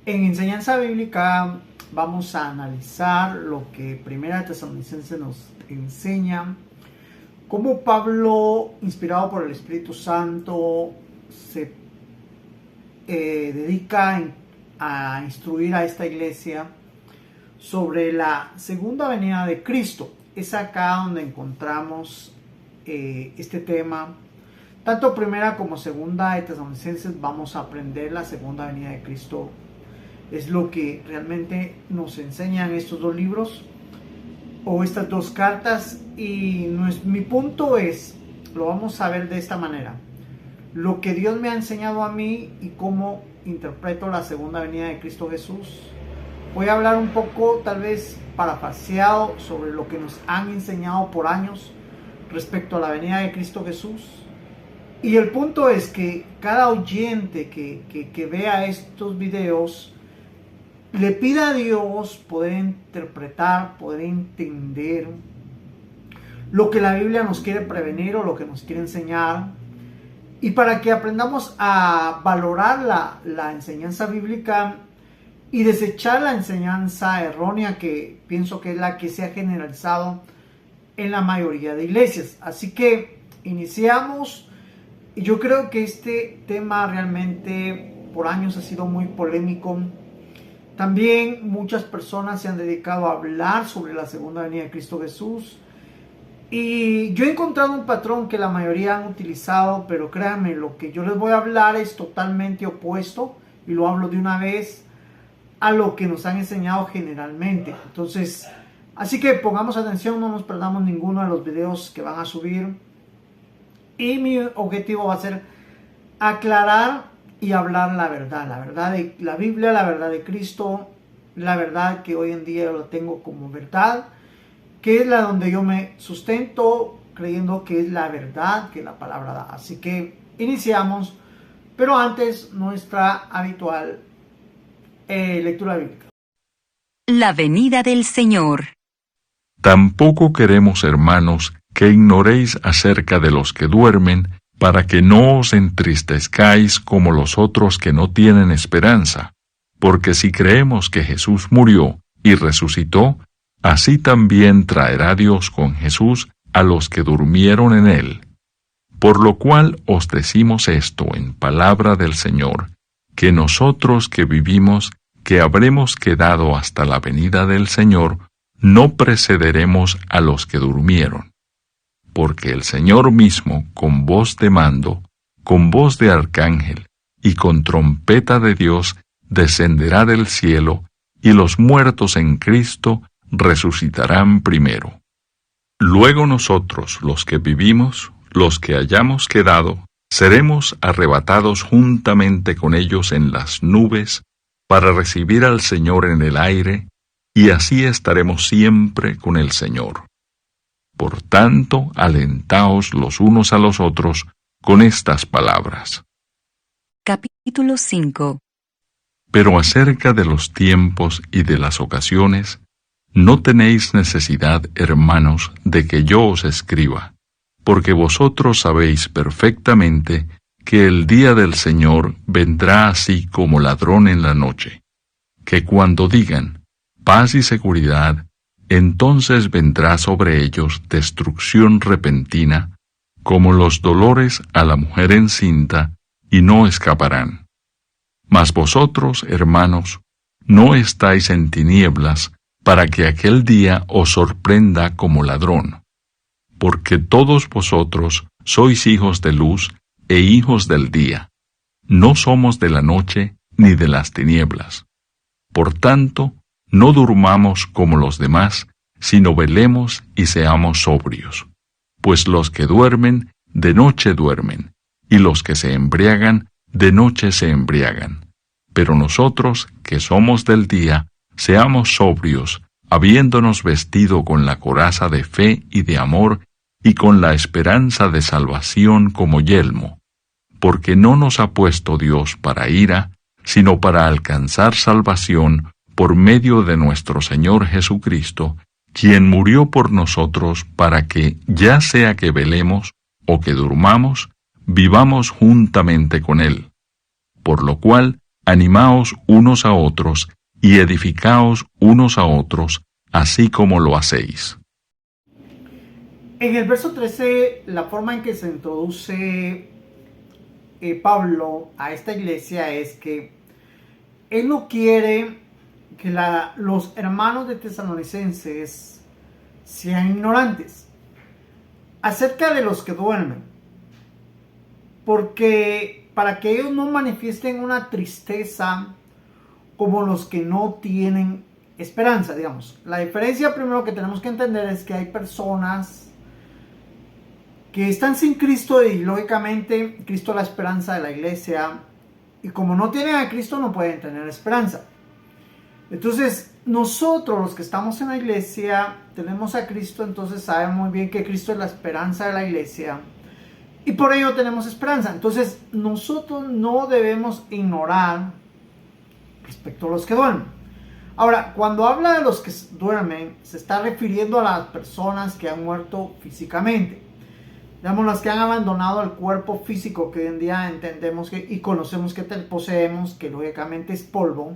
En enseñanza bíblica vamos a analizar lo que Primera Tesalonicenses nos enseña, cómo Pablo, inspirado por el Espíritu Santo, se dedica a instruir a esta iglesia sobre la segunda venida de Cristo. Es acá donde encontramos este tema. Tanto Primera como Segunda de Tesalonicenses vamos a aprender la segunda venida de Cristo. Es lo que realmente nos enseñan estos dos libros o estas dos cartas, y mi punto es, lo vamos a ver de esta manera: lo que Dios me ha enseñado a mí y cómo interpreto la segunda venida de Cristo Jesús. Voy a hablar un poco, tal vez parafraseado, sobre lo que nos han enseñado por años respecto a la venida de Cristo Jesús. Y el punto es que cada oyente que vea estos videos le pida a Dios poder interpretar, poder entender lo que la Biblia nos quiere prevenir o lo que nos quiere enseñar, y para que aprendamos a valorar la enseñanza bíblica y desechar la enseñanza errónea que pienso que es la que se ha generalizado en la mayoría de iglesias. Así que iniciamos. Y yo creo que este tema realmente por años ha sido muy polémico. También muchas personas se han dedicado a hablar sobre la segunda venida de Cristo Jesús. Y yo he encontrado un patrón que la mayoría han utilizado, pero créanme, lo que yo les voy a hablar es totalmente opuesto, y lo hablo de una vez, a lo que nos han enseñado generalmente. Entonces, así que pongamos atención, no nos perdamos ninguno de los videos que van a subir. Y mi objetivo va a ser aclarar y hablar la verdad de la Biblia, la verdad de Cristo, la verdad que hoy en día yo lo tengo como verdad, que es la donde yo me sustento creyendo que es la verdad que la palabra da. Así que iniciamos, pero antes nuestra habitual lectura bíblica. La venida del Señor. Tampoco queremos, hermanos, que ignoréis acerca de los que duermen, para que no os entristezcáis como los otros que no tienen esperanza. Porque si creemos que Jesús murió y resucitó, así también traerá Dios con Jesús a los que durmieron en él. Por lo cual os decimos esto en palabra del Señor, que nosotros que vivimos, que habremos quedado hasta la venida del Señor, no precederemos a los que durmieron. Porque el Señor mismo, con voz de mando, con voz de arcángel y con trompeta de Dios, descenderá del cielo, y los muertos en Cristo resucitarán primero. Luego nosotros, los que vivimos, los que hayamos quedado, seremos arrebatados juntamente con ellos en las nubes, para recibir al Señor en el aire, y así estaremos siempre con el Señor. Por tanto, alentaos los unos a los otros con estas palabras. Capítulo 5. Pero acerca de los tiempos y de las ocasiones, no tenéis necesidad, hermanos, de que yo os escriba, porque vosotros sabéis perfectamente que el día del Señor vendrá así como ladrón en la noche, que cuando digan paz y seguridad, entonces vendrá sobre ellos destrucción repentina, como los dolores a la mujer encinta, y no escaparán. Mas vosotros, hermanos, no estáis en tinieblas, para que aquel día os sorprenda como ladrón. Porque todos vosotros sois hijos de luz e hijos del día. No somos de la noche ni de las tinieblas. Por tanto, no durmamos como los demás, sino velemos y seamos sobrios. Pues los que duermen, de noche duermen, y los que se embriagan, de noche se embriagan. Pero nosotros, que somos del día, seamos sobrios, habiéndonos vestido con la coraza de fe y de amor, y con la esperanza de salvación como yelmo. Porque no nos ha puesto Dios para ira, sino para alcanzar salvación por medio de nuestro Señor Jesucristo, quien murió por nosotros para que, ya sea que velemos o que durmamos, vivamos juntamente con Él. Por lo cual, Animaos unos a otros y edificaos unos a otros, así como lo hacéis. En el verso 13, la forma en que se introduce Pablo a esta iglesia es que él no quiere que los hermanos de Tesalonicenses sean ignorantes acerca de los que duermen, porque para que ellos no manifiesten una tristeza como los que no tienen esperanza, digamos. La diferencia primero que tenemos que entender es que hay personas que están sin Cristo y lógicamente Cristo es la esperanza de la iglesia, y como no tienen a Cristo no pueden tener esperanza. Entonces nosotros los que estamos en la iglesia tenemos a Cristo, entonces sabemos muy bien que Cristo es la esperanza de la iglesia y por ello tenemos esperanza. Entonces nosotros no debemos ignorar respecto a los que duermen. Ahora, cuando habla de los que duermen, se está refiriendo a las personas que han muerto físicamente. Digamos, las que han abandonado el cuerpo físico que hoy en día entendemos y conocemos que poseemos, que lógicamente es polvo.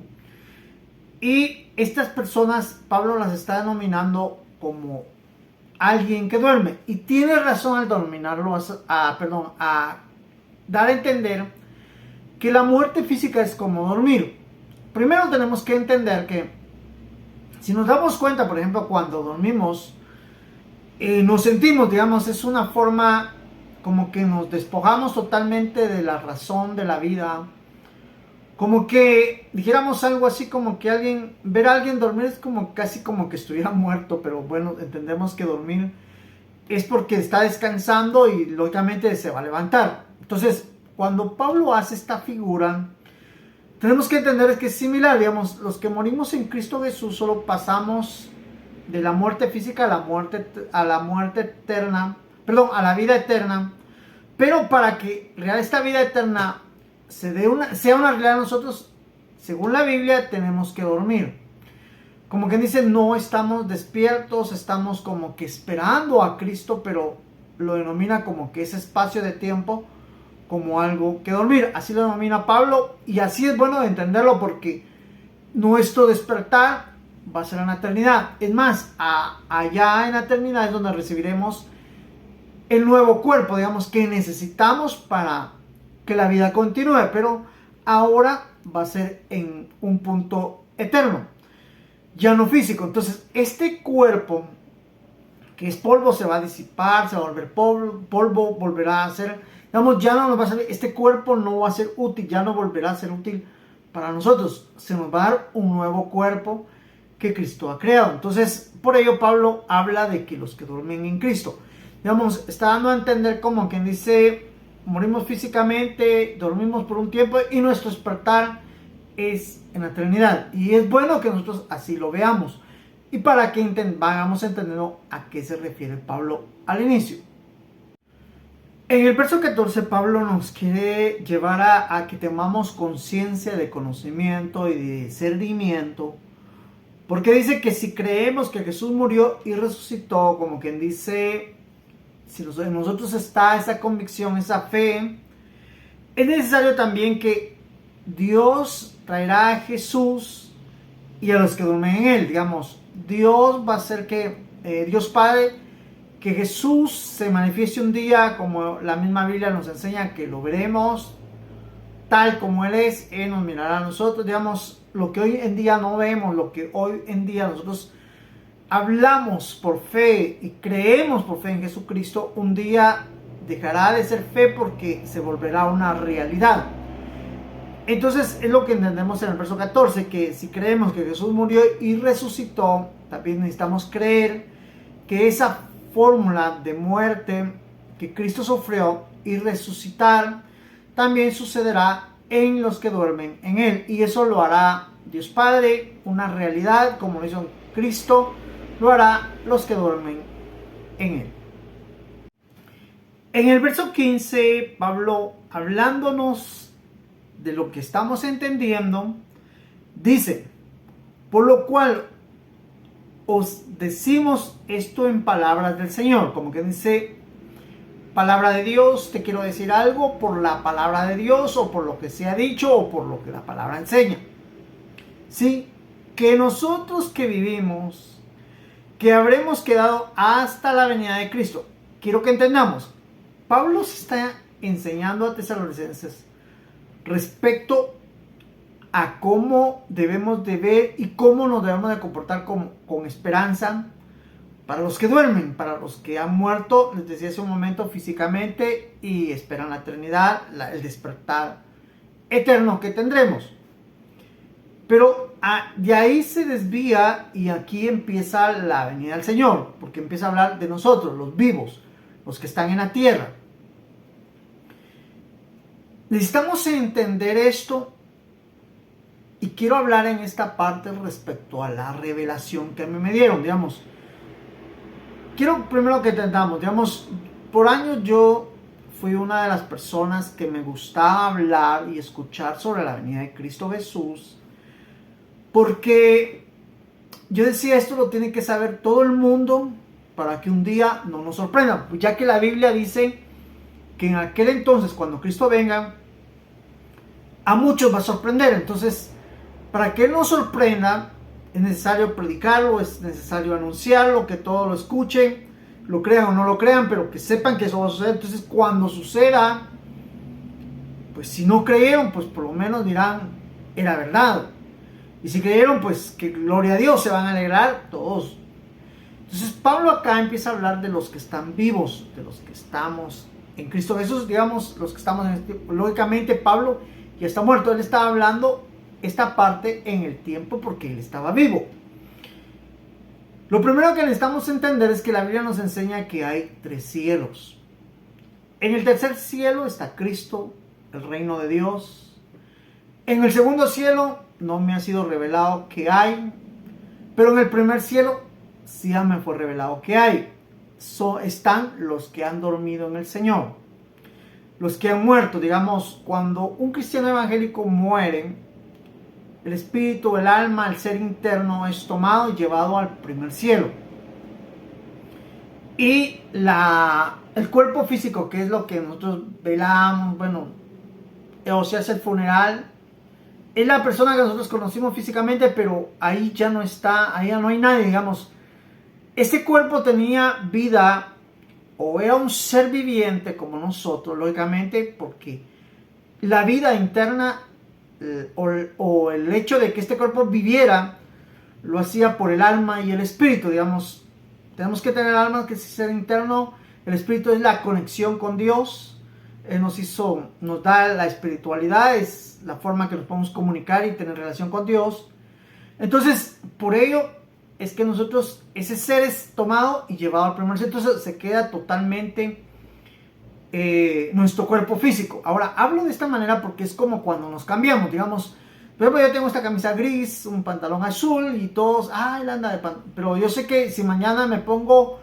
Y estas personas, Pablo las está denominando como alguien que duerme. Y tiene razón al denominarlo, a dar a entender que la muerte física es como dormir. Primero tenemos que entender que si nos damos cuenta, por ejemplo, cuando dormimos, nos sentimos, digamos, es una forma como que nos despojamos totalmente de la razón de la vida, como que dijéramos algo así como que ver a alguien dormir es como casi como que estuviera muerto, pero bueno, entendemos que dormir es porque está descansando y lógicamente se va a levantar. Entonces, cuando Pablo hace esta figura, tenemos que entender que es similar, digamos, los que morimos en Cristo Jesús solo pasamos de la muerte física a la muerte eterna, perdón, a la vida eterna, pero para que esta vida eterna sea una realidad, nosotros, según la Biblia, tenemos que dormir. Como quien dice, no estamos despiertos, estamos como que esperando a Cristo, pero lo denomina como que ese espacio de tiempo como algo que dormir. Así lo denomina Pablo, y así es bueno de entenderlo, porque nuestro despertar va a ser en la eternidad. Es más, allá en la eternidad es donde recibiremos el nuevo cuerpo, digamos, que necesitamos para que la vida continúe, pero ahora va a ser en un punto eterno, ya no físico. Entonces, este cuerpo que es polvo se va a disipar, se va a volver polvo, volverá a ser, digamos, ya no nos va a ser, este cuerpo no va a ser útil, ya no volverá a ser útil para nosotros. Se nos va a dar un nuevo cuerpo que Cristo ha creado. Entonces, por ello Pablo habla de que los que duermen en Cristo, digamos, está dando a entender como quien dice, morimos físicamente, dormimos por un tiempo y nuestro despertar es en la eternidad. Y es bueno que nosotros así lo veamos. Y para que vayamos entendiendo a qué se refiere Pablo al inicio. En el verso 14, Pablo nos quiere llevar a que tengamos conciencia de conocimiento y de discernimiento. Porque dice que si creemos que Jesús murió y resucitó, como quien dice, si en nosotros está esa convicción, esa fe, es necesario también que Dios traerá a Jesús y a los que duermen en él. Digamos, Dios va a hacer que, Dios Padre, que Jesús se manifieste un día, como la misma Biblia nos enseña que lo veremos, tal como Él es, Él nos mirará a nosotros. Digamos, lo que hoy en día no vemos, lo que hoy en día nosotros hablamos por fe y creemos por fe en Jesucristo, un día dejará de ser fe porque se volverá una realidad. Entonces es lo que entendemos en el verso 14, que si creemos que Jesús murió y resucitó, también necesitamos creer que esa fórmula de muerte que Cristo sufrió y resucitar también sucederá en los que duermen en Él. Y eso lo hará Dios Padre, una realidad, como lo hizo Cristo, lo hará los que duermen en Él. En el verso 15, Pablo, hablándonos de lo que estamos entendiendo, dice, por lo cual os decimos esto en palabras del Señor, como que dice, palabra de Dios, te quiero decir algo por la palabra de Dios o por lo que se ha dicho o por lo que la palabra enseña. Sí, que nosotros que vivimos, que habremos quedado hasta la venida de Cristo. Quiero que entendamos, Pablo se está enseñando a tesalonicenses respecto a cómo debemos de ver y cómo nos debemos de comportar con esperanza para los que duermen, para los que han muerto, les decía hace un momento, físicamente, y esperan la eternidad, el despertar eterno que tendremos. Pero de ahí se desvía y aquí empieza la venida del Señor, porque empieza a hablar de nosotros, los vivos, los que están en la tierra. Necesitamos entender esto y quiero hablar en esta parte respecto a la revelación que a mí me dieron, digamos. Quiero primero que entendamos, digamos, por años yo fui una de las personas que me gustaba hablar y escuchar sobre la venida de Cristo Jesús, porque yo decía, esto lo tiene que saber todo el mundo para que un día no nos sorprenda, ya que la Biblia dice que en aquel entonces, cuando Cristo venga, a muchos va a sorprender. Entonces, para que Él nos sorprenda, es necesario predicarlo, es necesario anunciarlo, que todos lo escuchen, lo crean o no lo crean, pero que sepan que eso va a suceder. Entonces, cuando suceda, pues si no creyeron, pues por lo menos dirán, era verdad. Y si creyeron, pues que gloria a Dios, se van a alegrar todos. Entonces, Pablo acá empieza a hablar de los que están vivos, de los que estamos en Cristo Jesús, digamos, los que estamos en este. Lógicamente, Pablo ya está muerto, él estaba hablando esta parte en el tiempo porque él estaba vivo. Lo primero que necesitamos entender es que la Biblia nos enseña que hay 3 cielos. En el tercer cielo está Cristo, el reino de Dios. En el segundo cielo no me ha sido revelado que hay, pero en el primer cielo sí ya me fue revelado que hay. Están los que han dormido en el Señor, los que han muerto. Digamos, cuando un cristiano evangélico muere, el espíritu, el alma, el ser interno es tomado y llevado al primer cielo. Y el cuerpo físico, que es lo que nosotros velamos, bueno, o sea, es el funeral, es la persona que nosotros conocimos físicamente, pero ahí ya no está, ahí ya no hay nadie, digamos. Este cuerpo tenía vida, o era un ser viviente como nosotros, lógicamente, porque la vida interna o el hecho de que este cuerpo viviera lo hacía por el alma y el espíritu. Digamos, tenemos que tener el alma, que es el ser interno. El espíritu es la conexión con Dios. Él nos da la espiritualidad, es la forma que nos podemos comunicar y tener relación con Dios. Entonces, por ello es que nosotros, ese ser es tomado y llevado al primer cielo. Entonces se queda totalmente nuestro cuerpo físico. Ahora, hablo de esta manera porque es como cuando nos cambiamos. Digamos, por ejemplo, yo tengo esta camisa gris, un pantalón azul y todos, él anda de pero yo sé que si mañana me pongo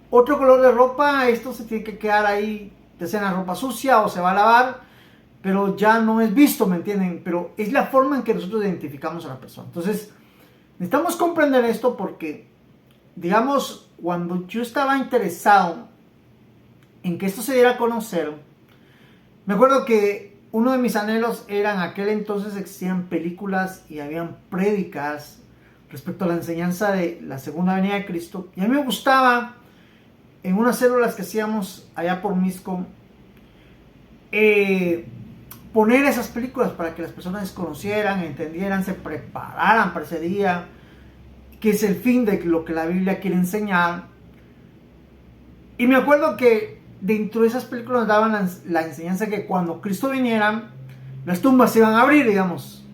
otro color de ropa, esto se tiene que quedar ahí, ya sea en la ropa sucia o se va a lavar, pero ya no es visto, ¿me entienden? Pero es la forma en que nosotros identificamos a la persona. Entonces, necesitamos comprender esto porque, digamos, cuando yo estaba interesado en que esto se diera a conocer, me acuerdo que uno de mis anhelos era, en aquel entonces existían películas y habían prédicas respecto a la enseñanza de la segunda venida de Cristo, y a mí me gustaba, en unas células que hacíamos allá por Misco, poner esas películas para que las personas conocieran, entendieran, se prepararan para ese día, que es el fin de lo que la Biblia quiere enseñar. Y me acuerdo que dentro de esas películas daban la enseñanza que cuando Cristo viniera, las tumbas se iban a abrir, digamos.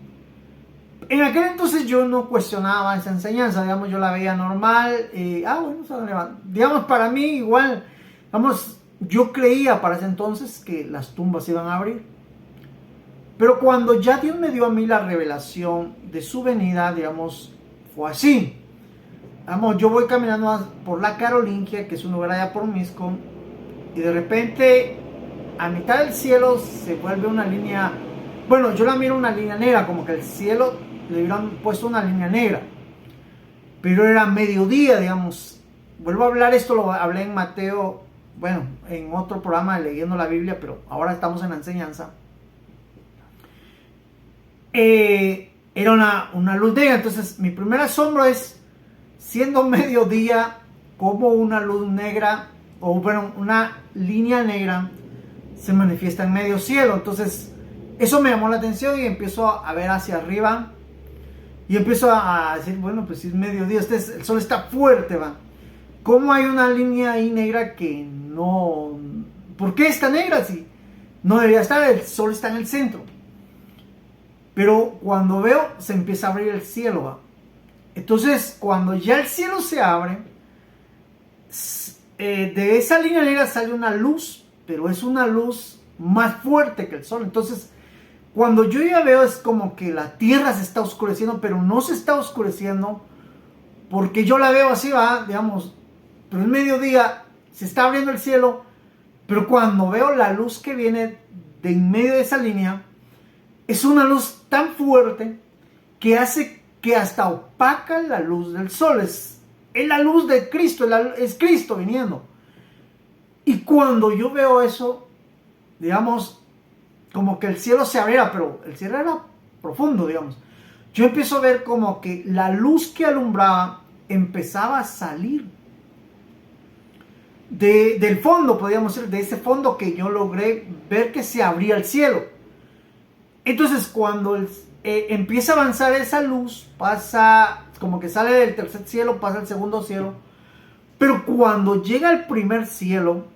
En aquel entonces yo no cuestionaba esa enseñanza, digamos, yo la veía normal. Bueno, se van a levantar. Digamos, para mí igual, vamos, yo creía para ese entonces que las tumbas se iban a abrir. Pero cuando ya Dios me dio a mí la revelación de su venida, digamos, fue así. Vamos, yo voy caminando por la Carolingia, que es un lugar allá por Misco, y de repente, a mitad del cielo se vuelve una línea. Bueno, yo la miro una línea negra, como que el cielo le hubieran puesto una línea negra. Pero era mediodía, digamos. Vuelvo a hablar, esto lo hablé en Mateo bueno, en otro programa de Leyendo la Biblia, pero ahora estamos en la enseñanza. Era una luz negra. Entonces mi primer asombro es, siendo mediodía, como una luz negra, o bueno, una línea negra se manifiesta en medio cielo. Entonces eso me llamó la atención y empiezo a ver hacia arriba y empiezo a decir, bueno, pues si es mediodía, el sol está fuerte, va. ¿Cómo hay una línea ahí negra que no... ¿Por qué está negra si no debería estar? El sol está en el centro. Pero cuando veo, se empieza a abrir el cielo, ¿va? Entonces, cuando ya el cielo se abre, de esa línea negra sale una luz, pero es una luz más fuerte que el sol. Entonces, cuando yo ya veo, es como que la tierra se está oscureciendo, pero no se está oscureciendo porque yo la veo así, va, digamos, pero es mediodía, se está abriendo el cielo, pero cuando veo la luz que viene de en medio de esa línea, es una luz tan fuerte que hace que hasta opaca la luz del sol. Es la luz de Cristo, es Cristo viniendo. Y cuando yo veo eso, digamos, como que el cielo se abría, pero el cielo era profundo, digamos. Yo empiezo a ver como que la luz que alumbraba empezaba a salir del fondo, podríamos decir, de ese fondo que yo logré ver que se abría el cielo. Entonces cuando empieza a avanzar esa luz, pasa como que sale del tercer cielo, pasa al segundo cielo, pero cuando llega al primer cielo,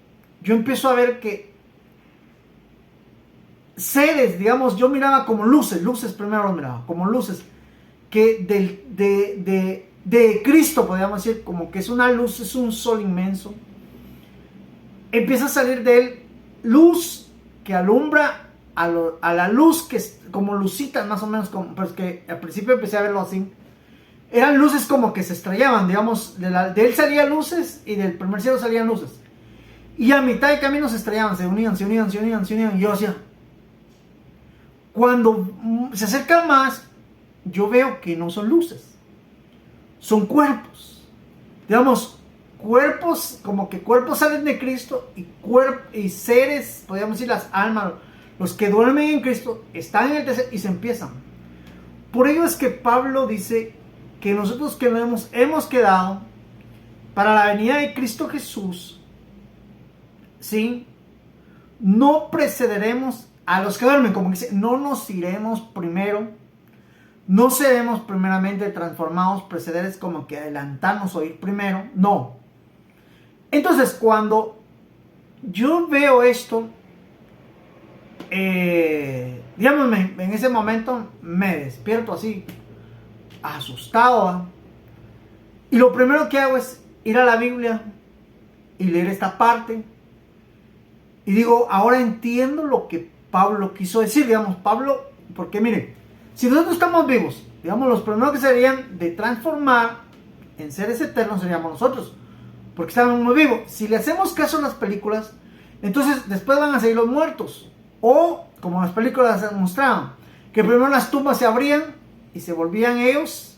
yo empiezo a ver que seres, digamos, yo miraba como luces primero lo miraba, como luces, que de Cristo, podríamos decir, como que es una luz, es un sol inmenso, empieza a salir de él luz que alumbra a la luz, que es como lucitas más o menos, pues que al principio empecé a verlo así, eran luces como que se estrellaban, digamos, de él salían luces y del primer cielo salían luces, y a mitad de camino se estrellaban, se unían, y yo hacía, cuando se acercan más, yo veo que no son luces, son cuerpos, digamos, cuerpos, como que cuerpos salen de Cristo, y seres, podríamos decir las almas, los que duermen en Cristo, están en el tercer y se empiezan. Por ello es que Pablo dice que nosotros que hemos quedado para la venida de Cristo Jesús, ¿sí? No precederemos a los que duermen, como dice, no nos iremos primero, no seremos primeramente transformados, preceder es como que adelantarnos o ir primero, no. Entonces cuando yo veo esto, digamos, en ese momento me despierto así, asustado, ¿eh? Y lo primero que hago es ir a la Biblia y leer esta parte. Y digo, ahora entiendo lo que Pablo quiso decir, digamos, Pablo, porque miren, si nosotros estamos vivos, digamos, los primeros que serían de transformar en seres eternos seríamos nosotros, porque estamos muy vivos. Si le hacemos caso a las películas, entonces después van a seguir los muertos. O, como las películas mostraban, que primero las tumbas se abrían y se volvían ellos,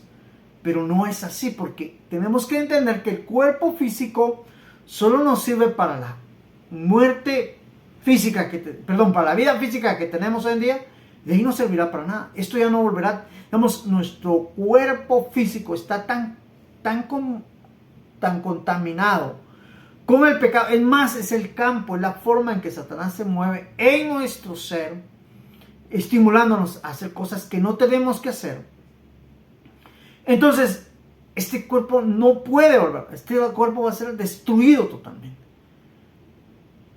pero no es así, porque tenemos que entender que el cuerpo físico solo nos sirve para la muerte física, para la vida física que tenemos hoy en día, de ahí no servirá para nada. Esto ya no volverá, digamos, nuestro cuerpo físico está tan contaminado con el pecado. Es más, es el campo, es la forma en que Satanás se mueve en nuestro ser, estimulándonos a hacer cosas que no tenemos que hacer. Entonces, este cuerpo no puede volver, este cuerpo va a ser destruido totalmente.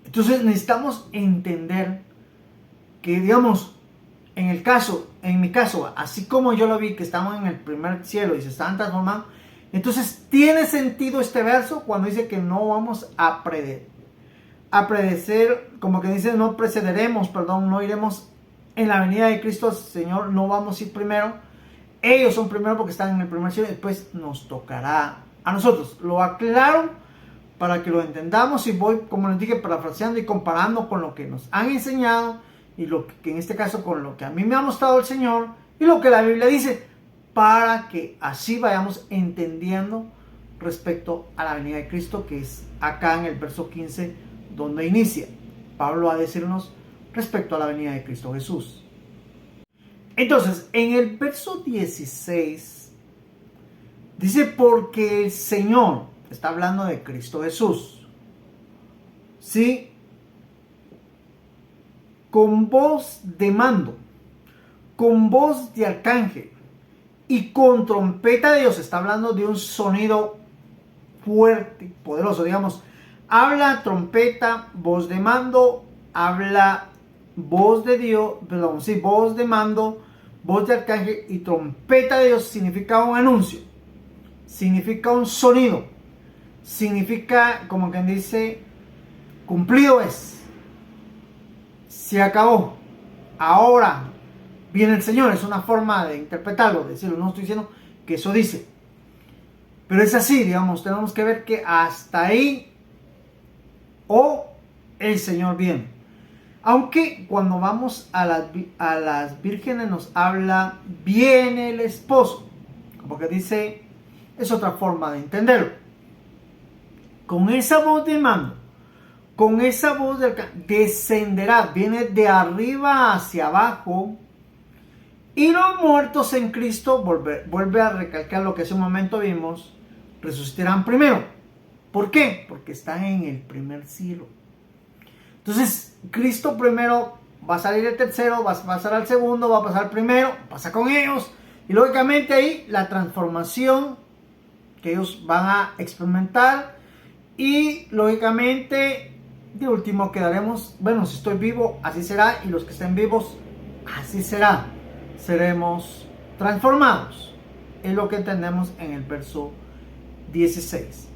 Entonces necesitamos entender que, digamos, en mi caso, así como yo lo vi, que estamos en el primer cielo y se están transformando, entonces tiene sentido este verso cuando dice que no vamos a predecer, como que dice, no iremos en la venida de Cristo Señor, no vamos a ir primero. Ellos son primero porque están en el primer cielo y después nos tocará a nosotros. Lo aclaro para que lo entendamos y voy, como les dije, parafraseando y comparando con lo que nos han enseñado y lo que en este caso con lo que a mí me ha mostrado el Señor y lo que la Biblia dice, para que así vayamos entendiendo respecto a la venida de Cristo, que es acá en el verso 15 donde inicia Pablo a decirnos respecto a la venida de Cristo Jesús. Entonces, en el verso 16 dice, porque el Señor, está hablando de Cristo Jesús, ¿sí?, con voz de mando, con voz de arcángel y con trompeta de Dios, está hablando de un sonido fuerte, poderoso, digamos, habla trompeta, voz de mando, habla voz de Dios, perdón, sí, voz de mando, voz de arcángel y trompeta de Dios significa un anuncio, significa un sonido, significa, como quien dice, cumplido es, se acabó, ahora viene el Señor. Es una forma de interpretarlo, de decirlo, no estoy diciendo que eso dice, pero es así, digamos, tenemos que ver que hasta ahí el Señor viene. Aunque cuando vamos a las vírgenes nos habla viene el esposo, porque dice, es otra forma de entenderlo. Con esa voz de mando, con esa voz descenderá, viene de arriba hacia abajo, y los muertos en Cristo, vuelve a recalcar lo que hace un momento vimos, resucitarán primero. ¿Por qué? Porque están en el primer cielo. Entonces, Cristo primero va a salir el tercero, va a pasar al segundo, va a pasar al primero, pasa con ellos, y lógicamente ahí la transformación que ellos van a experimentar, y lógicamente de último quedaremos, bueno, si estoy vivo, así será, y los que estén vivos, así será, seremos transformados. Es lo que entendemos en el verso 16.